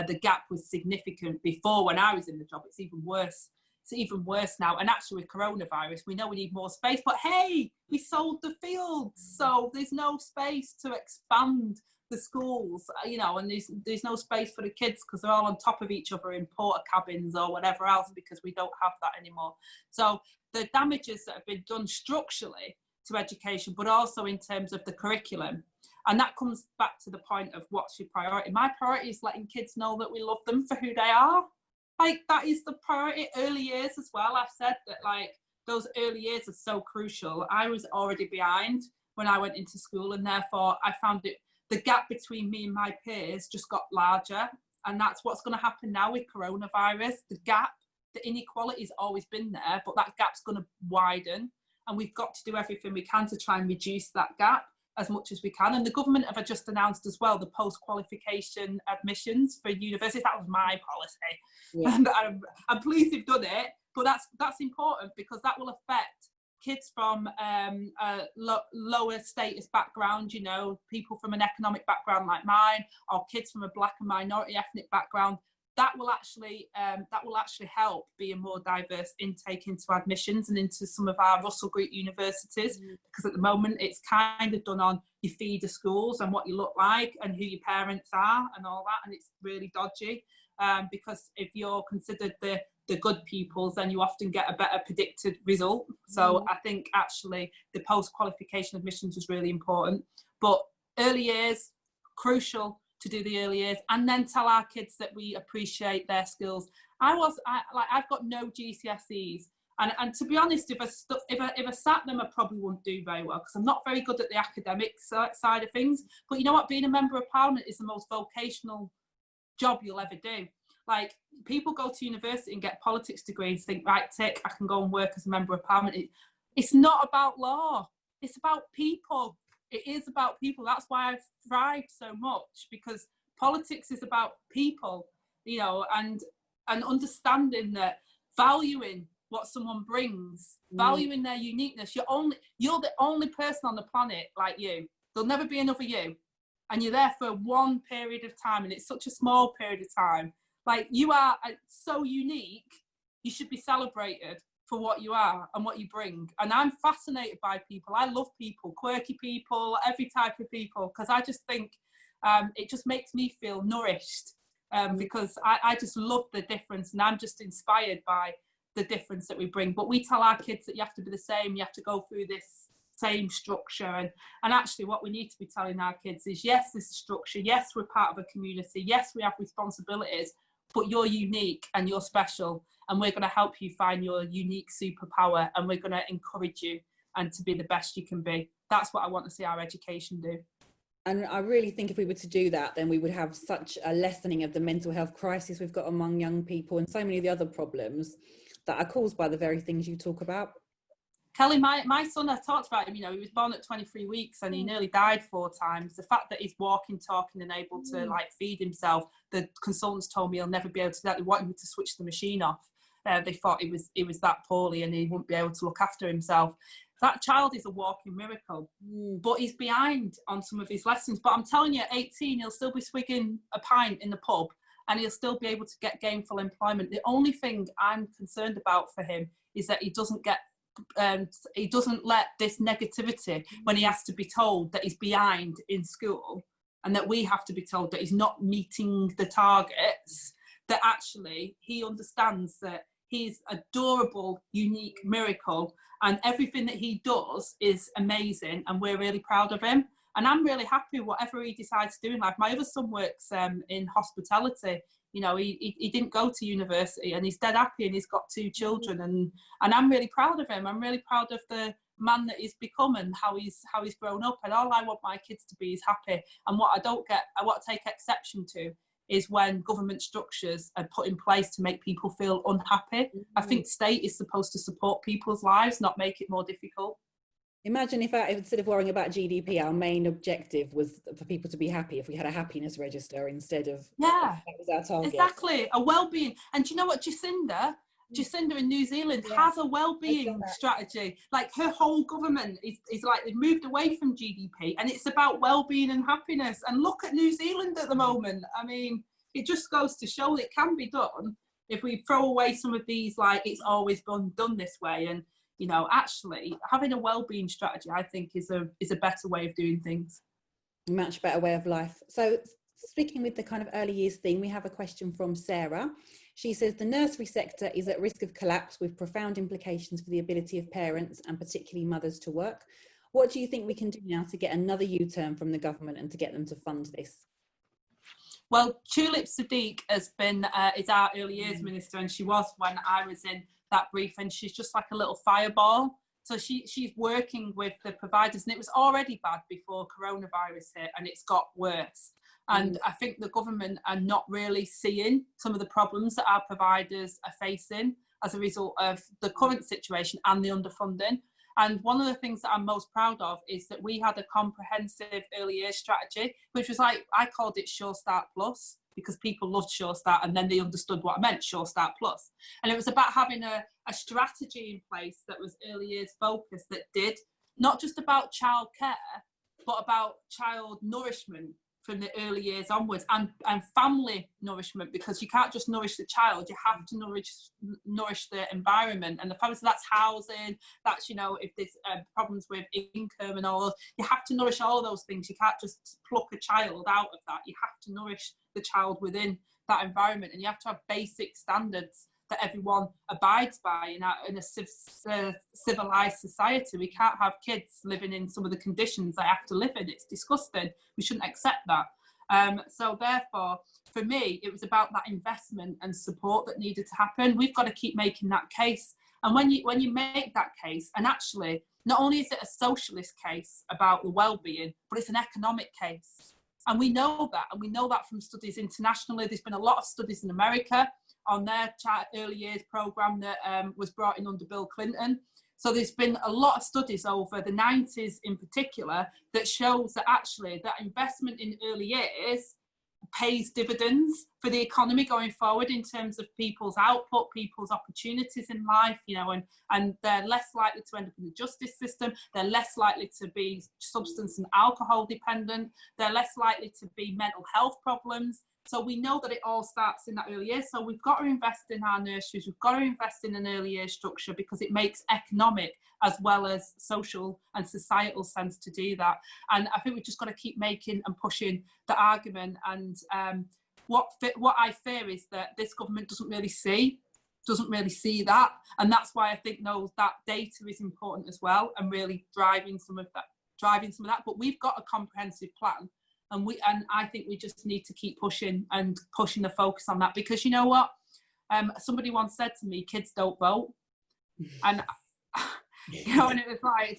the gap was significant before when I was in the job. It's even worse. It's even worse now. And actually with coronavirus, we know we need more space, but hey, we sold the fields. So there's no space to expand the schools, you know, and there's no space for the kids because they're all on top of each other in porta cabins or whatever else, because we don't have that anymore. So the damages that have been done structurally to education, but also in terms of the curriculum. And that comes back to the point of what's your priority. My priority is letting kids know that we love them for who they are. Like, that is the priority. Early years as well. I've said that, like, those early years are so crucial. I was already behind when I went into school, and therefore I found it, the gap between me and my peers just got larger. And that's what's going to happen now with coronavirus. The gap, the inequality has always been there, but that gap's going to widen. And we've got to do everything we can to try and reduce that gap as much as we can. And the government have just announced as well the post-qualification admissions for universities. That was my policy. Yeah. And I'm pleased they've done it, but that's important because that will affect kids from a lower status background, you know, people from an economic background like mine, or kids from a Black and minority ethnic background. That will actually help be a more diverse intake into admissions and into some of our Russell Group universities, because at the moment it's kind of done on your feeder schools and what you look like and who your parents are and all that, and it's really dodgy because if you're considered the good pupils, then you often get a better predicted result. So I think actually the post-qualification admissions was really important, but early years, crucial to do the early years, and then tell our kids that we appreciate their skills. I've got no GCSEs, and to be honest, if I sat them, I probably wouldn't do very well because I'm not very good at the academic side of things. But you know what? Being a member of Parliament is the most vocational job you'll ever do. Like, people go to university and get politics degrees, think, right, tick, I can go and work as a member of Parliament. It's not about law. it's about people. It is about people. That's why I've thrived so much, because politics is about people, you know, and understanding that, valuing what someone brings, valuing their uniqueness. You're the only person on the planet like you. There'll never be another you. And you're there for one period of time, and it's such a small period of time. Like, you are so unique. You should be celebrated for what you are and what you bring. And I'm fascinated by people. I love people, quirky people, every type of people, because I just think it just makes me feel nourished, because I just love the difference, and I'm just inspired by the difference that we bring. But we tell our kids that you have to be the same, you have to go through this same structure, and actually what we need to be telling our kids is, yes, this is structure, yes, we're part of a community, yes, we have responsibilities, but you're unique and you're special, and we're going to help you find your unique superpower, and we're going to encourage you and to be the best you can be. That's what I want to see our education do. And I really think if we were to do that, then we would have such a lessening of the mental health crisis we've got among young people, and so many of the other problems that are caused by the very things you talk about. Kelly, my son, I talked about him, you know, he was born at 23 weeks and he nearly died 4 times. The fact that he's walking, talking and able to like feed himself, the consultants told me he'll never be able to do that. They wanted him to switch the machine off. They thought he was that poorly and he wouldn't be able to look after himself. That child is a walking miracle, but he's behind on some of his lessons. But I'm telling you, at 18, he'll still be swigging a pint in the pub and he'll still be able to get gainful employment. The only thing I'm concerned about for him is that he doesn't let this negativity, when he has to be told that he's behind in school and that we have to be told that he's not meeting the targets, that actually he understands that he's adorable, unique miracle, and everything that he does is amazing, and we're really proud of him. And I'm really happy whatever he decides to do in life. My other son works in hospitality. You know, he didn't go to university and he's dead happy, and he's got 2 children, and I'm really proud of him. I'm really proud of the man that he's become and how he's grown up. And all I want my kids to be is happy. And what I take exception to is when government structures are put in place to make people feel unhappy. I think the state is supposed to support people's lives, not make it more difficult. Imagine if instead of worrying about GDP, our main objective was for people to be happy, if we had a happiness register instead of, that was our target. Exactly, a well-being. And do you know what, Jacinda in New Zealand has a well-being strategy. Like, her whole government is like, they've moved away from GDP and it's about well-being and happiness. And look at New Zealand at the moment. I mean, it just goes to show that it can be done if we throw away some of these, like, it's always been done this way. And, you know, actually having a well-being strategy, I think, is a better way of doing things. Much better way of life. So sticking with the kind of early years thing, we have a question from Sarah. She says, the nursery sector is at risk of collapse with profound implications for the ability of parents and particularly mothers to work. What do you think we can do now to get another U-turn from the government and to get them to fund this? Well, Tulip Sadiq is our early years minister, and she was when I was in that brief, and she's just like a little fireball. So she's working with the providers, and it was already bad before coronavirus hit, and it's got worse. And I think the government are not really seeing some of the problems that our providers are facing as a result of the current situation and the underfunding. And one of the things that I'm most proud of is that we had a comprehensive early years strategy, which was like, I called it Sure Start Plus, because people loved Sure Start and then they understood what I meant, Sure Start Plus. And it was about having a strategy in place that was early years focused, that did not just about childcare, but about child nourishment from the early years onwards, and family nourishment, because you can't just nourish the child, you have to nourish the environment and the family. So that's housing, that's, you know, if there's problems with income and all, you have to nourish all those things. You can't just pluck a child out of that. You have to nourish the child within that environment, and you have to have basic standards that everyone abides by in a civilized society. We can't have kids living in some of the conditions they have to live in. It's disgusting. We shouldn't accept that. So therefore, for me, it was about that investment and support that needed to happen. We've got to keep making that case. And when you make that case, and actually, not only is it a socialist case about the well-being, but it's an economic case. And we know that, from studies internationally. There's been a lot of studies in America on their early years program that was brought in under Bill Clinton, So there's been a lot of studies over the 90s in particular that shows that actually that investment in early years pays dividends for the economy going forward in terms of people's output, people's opportunities in life, you know, and they're less likely to end up in the justice system, they're less likely to be substance and alcohol dependent, they're less likely to be mental health problems. So we know that it all starts in that early years. So we've got to invest in our nurseries, we've got to invest in an early years structure because it makes economic as well as social and societal sense to do that. And I think we've just got to keep making and pushing the argument. And what I fear is that this government doesn't really see that. And that's why I think that data is important as well, and really driving some of that. But we've got a comprehensive plan. And I think we just need to keep pushing the focus on that, because you know what? Somebody once said to me, kids don't vote. And, you know, and it was like,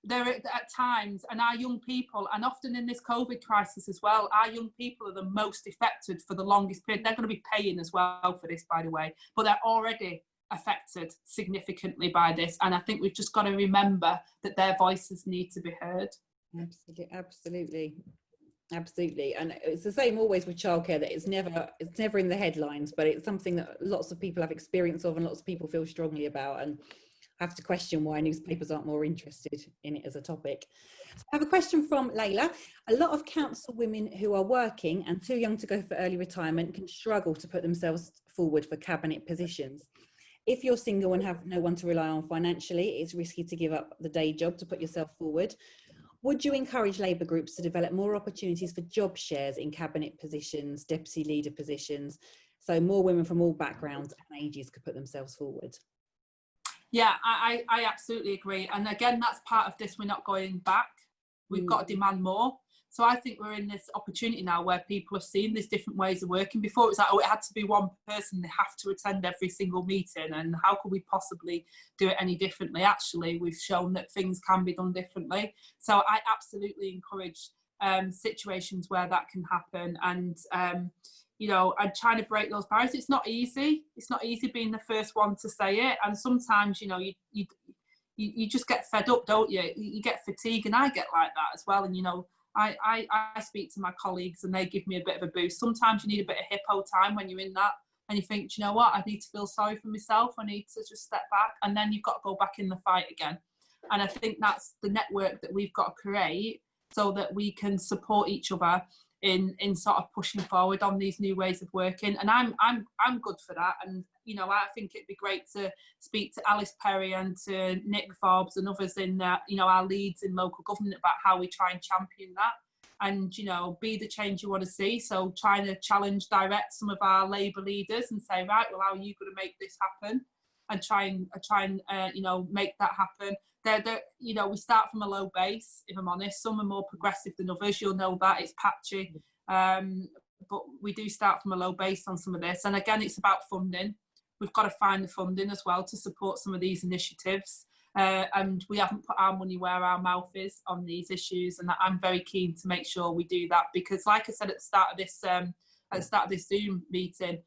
there at times, and our young people, and often in this COVID crisis as well, our young people are the most affected for the longest period. They're going to be paying as well for this, by the way, but they're already affected significantly by this. And I think we've just got to remember that their voices need to be heard. Absolutely. And it's the same always with childcare, that it's never in the headlines, but it's something that lots of people have experience of and lots of people feel strongly about, and have to question why newspapers aren't more interested in it as a topic. So I have a question from Layla. A lot of council women who are working and too young to go for early retirement can struggle to put themselves forward for cabinet positions. If you're single and have no one to rely on financially, it's risky to give up the day job to put yourself forward. Would you encourage Labour groups to develop more opportunities for job shares in cabinet positions, deputy leader positions, so more women from all backgrounds and ages could put themselves forward? Yeah, I absolutely agree. And again, that's part of this. We're not going back. We've got to demand more. So I think we're in this opportunity now where people have seen these different ways of working. Before it was like, oh, it had to be one person, they have to attend every single meeting, and how could we possibly do it any differently? Actually, we've shown that things can be done differently. So I absolutely encourage situations where that can happen, and you know, and trying to break those barriers. It's not easy. It's not easy being the first one to say it, and sometimes, you know, you just get fed up, don't you? You get fatigued, and I get like that as well. And you know, I speak to my colleagues and they give me a bit of a boost. Sometimes you need a bit of hippo time when you're in that, and you think, you know what, I need to feel sorry for myself, I need to just step back, and then you've got to go back in the fight again. And I think that's the network that we've got to create, so that we can support each other in sort of pushing forward on these new ways of working. And I'm good for that. And you know, I think it'd be great to speak to Alice Perry and to Nick Forbes and others in you know, our leads in local government about how we try and champion that, and you know, be the change you want to see. So trying to challenge direct some of our Labour leaders and say, right, well, how are you going to make this happen, and try and you know, make that happen. They're, you know, we start from a low base, if I'm honest. Some are more progressive than others, you'll know that, it's patchy, but we do start from a low base on some of this. And again, it's about funding. We've got to find the funding as well to support some of these initiatives, and we haven't put our money where our mouth is on these issues, and I'm very keen to make sure we do that, because like I said at the start of this Zoom meeting,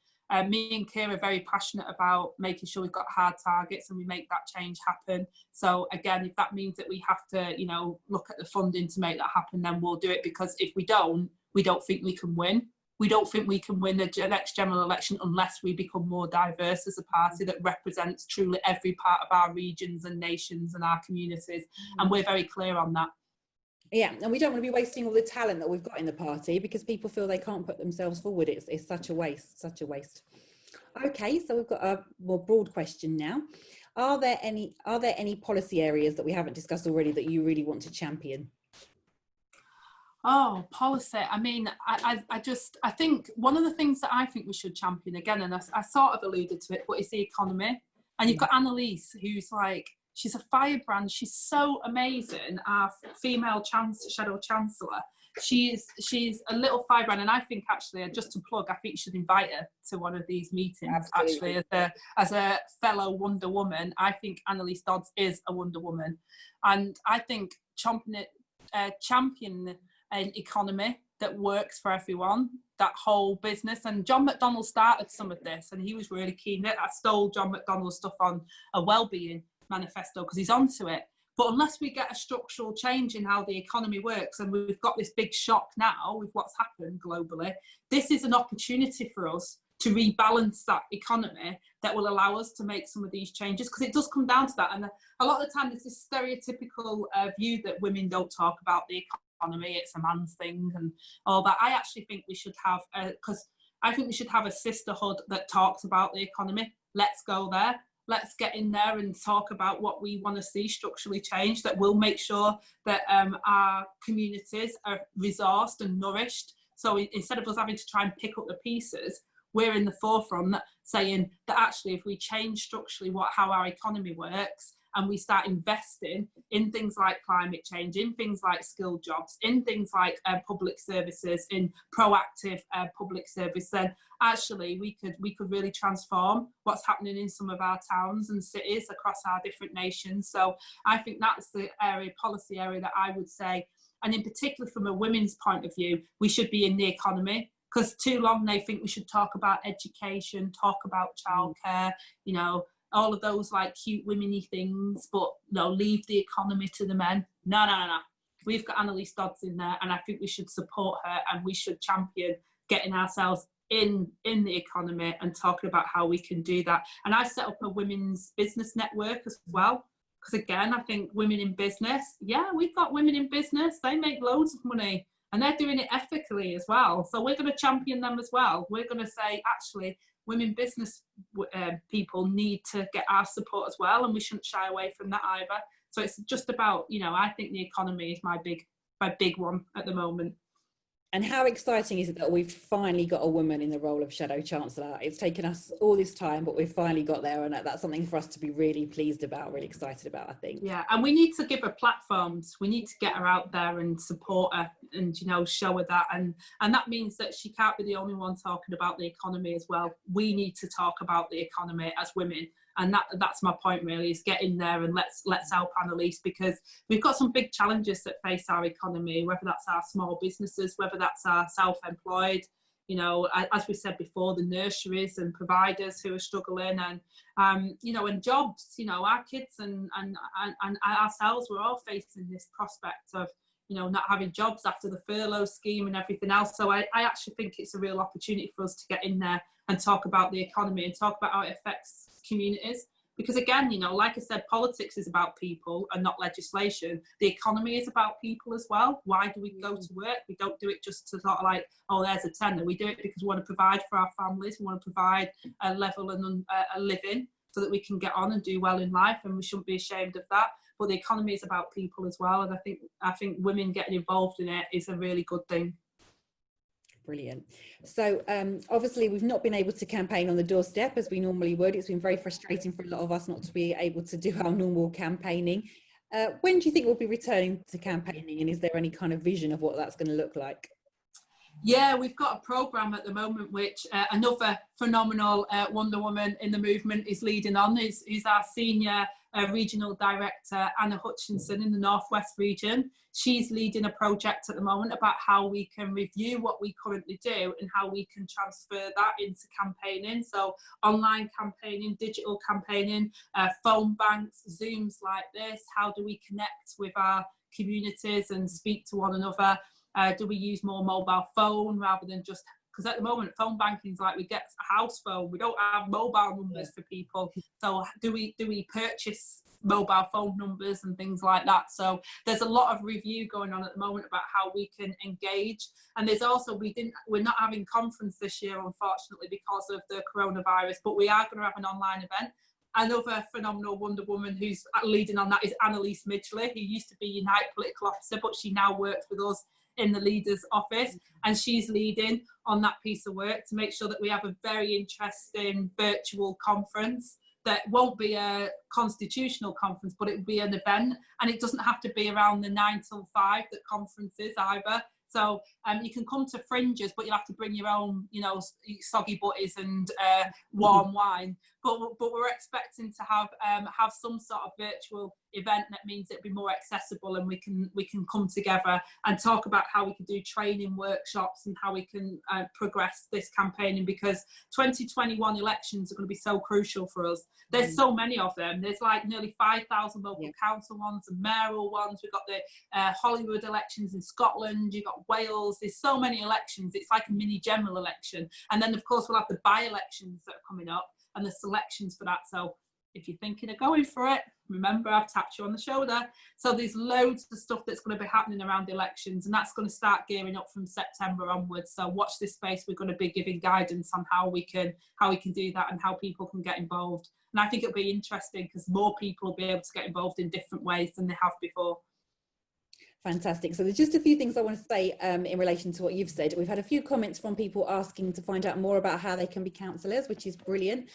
me and Keir are very passionate about making sure we've got hard targets and we make that change happen. So again, if that means that we have to, you know, look at the funding to make that happen, then we'll do it, because if we don't think we can win. We don't think we can win the next general election unless we become more diverse as a party that represents truly every part of our regions and nations and our communities. And we're very clear on that. Yeah, and we don't want to be wasting all the talent that we've got in the party because people feel they can't put themselves forward. It's such a waste, Okay, so we've got a more broad question now. Are there any policy areas that we haven't discussed already that you really want to champion? Oh, policy. I mean, I think one of the things that I think we should champion again, and I sort of alluded to it, but it's the economy. And you've got Annalise, who's like, she's a firebrand. She's so amazing. Our female shadow chancellor. She's a little firebrand, and I think actually, just to plug, I think you should invite her to one of these meetings. Absolutely. Actually, as a fellow Wonder Woman, I think Annalise Dodds is a Wonder Woman, and I think champion an economy that works for everyone, that whole business. And John McDonnell started some of this, and he was really keen. I stole John McDonnell's stuff on well-being manifesto because he's onto it. But unless we get a structural change in how the economy works, and we've got this big shock now with what's happened globally, this is an opportunity for us to rebalance that economy that will allow us to make some of these changes, because it does come down to that. And a lot of the time there's this stereotypical view that women don't talk about the economy, it's a man's thing and all that. I actually think we should have, because I think we should have a sisterhood that talks about the economy. Let's go there. Let's get in there and talk about what we want to see structurally change that will make sure that our communities are resourced and nourished. So instead of us having to try and pick up the pieces, we're in the forefront saying that actually if we change structurally how our economy works, and we start investing in things like climate change, in things like skilled jobs, in things like public services, in proactive public service, then actually we could really transform what's happening in some of our towns and cities across our different nations. So I think that's the policy area that I would say, and in particular from a women's point of view, we should be in the economy, because too long they think we should talk about education, talk about childcare, you know, all of those like cute women-y things, but no, leave the economy to the men. No. We've got Annalise Dodds in there, and I think we should support her, and we should champion getting ourselves in the economy and talking about how we can do that. And I set up a women's business network as well, because again, I think women in business, yeah, we've got women in business, they make loads of money and they're doing it ethically as well. So we're going to champion them as well. We're going to say, actually, women business people need to get our support as well, and we shouldn't shy away from that either. So it's just about, you know, I think the economy is my big one at the moment. And how exciting is it that we've finally got a woman in the role of Shadow Chancellor? It's taken us all this time, but we've finally got there, and that's something for us to be really pleased about, really excited about, I think. Yeah, and we need to give her platforms. We need to get her out there and support her and, you know, show her that. And that means that she can't be the only one talking about the economy as well. We need to talk about the economy as women. And that's my point really, is get in there and let's help Annalise, because we've got some big challenges that face our economy, whether that's our small businesses, whether that's our self-employed, you know, as we said before, the nurseries and providers who are struggling, and you know, and jobs, you know, our kids and ourselves, we're all facing this prospect of, you know, not having jobs after the furlough scheme and everything else. So I actually think it's a real opportunity for us to get in there and talk about the economy and talk about how it affects communities. Because again, you know, like I said, politics is about people and not legislation. The economy is about people as well. Why do we go to work? We don't do it just to sort of like, oh, there's a tenner. We do it because we want to provide for our families. We want to provide a level and a living so that we can get on and do well in life, and we shouldn't be ashamed of that. But the economy is about people as well, and I think women getting involved in it is a really good thing. Brilliant. So obviously we've not been able to campaign on the doorstep as we normally would. It's been very frustrating for a lot of us not to be able to do our normal campaigning. When do you think we'll be returning to campaigning, and is there any kind of vision of what that's going to look like? Yeah, we've got a programme at the moment which another phenomenal Wonder Woman in the movement is leading on. Is our senior regional director, Anna Hutchinson, in the Northwest region. She's leading a project at the moment about how we can review what we currently do and how we can transfer that into campaigning. So online campaigning, digital campaigning, phone banks, Zooms like this. How do we connect with our communities and speak to one another? Do we use more mobile phone rather than just, because at the moment phone banking is like we get a house phone, we don't have mobile numbers for people. So do we purchase mobile phone numbers and things like that? So there's a lot of review going on at the moment about how we can engage. And there's also, we're not having conference this year unfortunately because of the coronavirus, but we are going to have an online event. Another phenomenal Wonder Woman who's leading on that is Annalise Midgley, who used to be Unite Political Officer, but she now works with us in the leader's office, and she's leading on that piece of work to make sure that we have a very interesting virtual conference that won't be a constitutional conference, but it will be an event, and it doesn't have to be around the 9 till 5 that conference is either. So you can come to fringes, but you'll have to bring your own, you know, soggy butties and warm wine. But we're expecting to have some sort of virtual event that means it'll be more accessible, and we can come together and talk about how we can do training workshops and how we can progress this campaigning, because 2021 elections are going to be so crucial for us. There's so many of them. There's like nearly 5,000 local council ones and mayoral ones. We've got the Hollywood elections in Scotland. You've got Wales. There's so many elections. It's like a mini general election. And then of course we'll have the by-elections that are coming up and the selections for that. So if you're thinking of going for it, remember I've tapped you on the shoulder. So there's loads of stuff that's going to be happening around the elections, and that's going to start gearing up from September onwards. So watch this space. We're going to be giving guidance on how we can do that and how people can get involved. And I think it'll be interesting because more people will be able to get involved in different ways than they have before. Fantastic. So there's just a few things I want to say in relation to what you've said. We've had a few comments from people asking to find out more about how they can be counsellors, which is brilliant.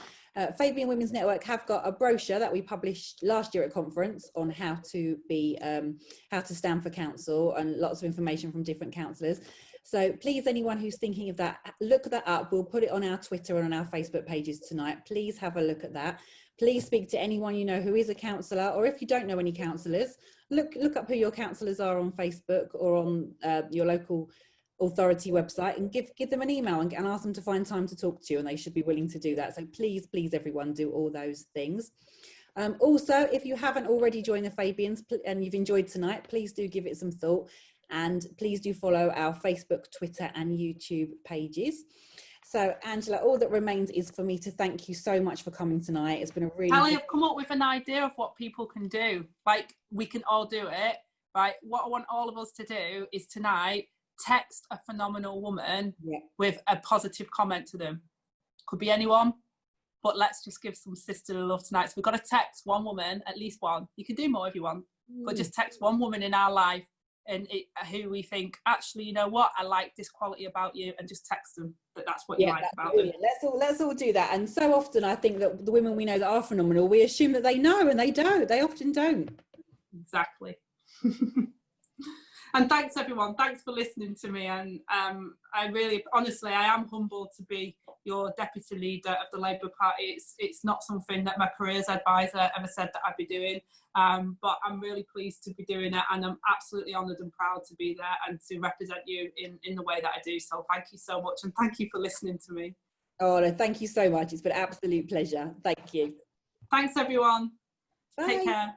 Fabian Women's Network have got a brochure that we published last year at conference on how to stand for council, and lots of information from different counsellors. So please, anyone who's thinking of that, look that up. We'll put it on our Twitter and on our Facebook pages tonight. Please have a look at that. Please speak to anyone you know who is a counsellor, or if you don't know any counsellors, look up who your counsellors are on Facebook or on your local authority website, and give them an email and ask them to find time to talk to you, and they should be willing to do that. So please everyone, do all those things. Also, if you haven't already joined the Fabians and you've enjoyed tonight, please do give it some thought, and please do follow our Facebook, Twitter and YouTube pages. So Angela, all that remains is for me to thank you so much for coming tonight. It's been a really Callie, I've come up with an idea of what people can do. Like, we can all do it, right? What I want all of us to do is tonight text a phenomenal woman with a positive comment to them. Could be anyone, but let's just give some sisterly love tonight. So we've got to text one woman, at least one. You can do more if you want, but just text one woman in our life and who we think, actually, you know what, I like this quality about you, and just text them that's what you like about them. Let's all do that. And so often I think that the women we know that are phenomenal, we assume that they know, and they don't. They often don't. Exactly. And thanks everyone, thanks for listening to me, and I really, honestly, I am humbled to be your deputy leader of the Labour Party. It's not something that my careers advisor ever said that I'd be doing, but I'm really pleased to be doing it, and I'm absolutely honoured and proud to be there and to represent you in the way that I do. So thank you so much, and thank you for listening to me. Oh no, thank you so much. It's been an absolute pleasure. Thank you. Thanks everyone. Bye. Take care.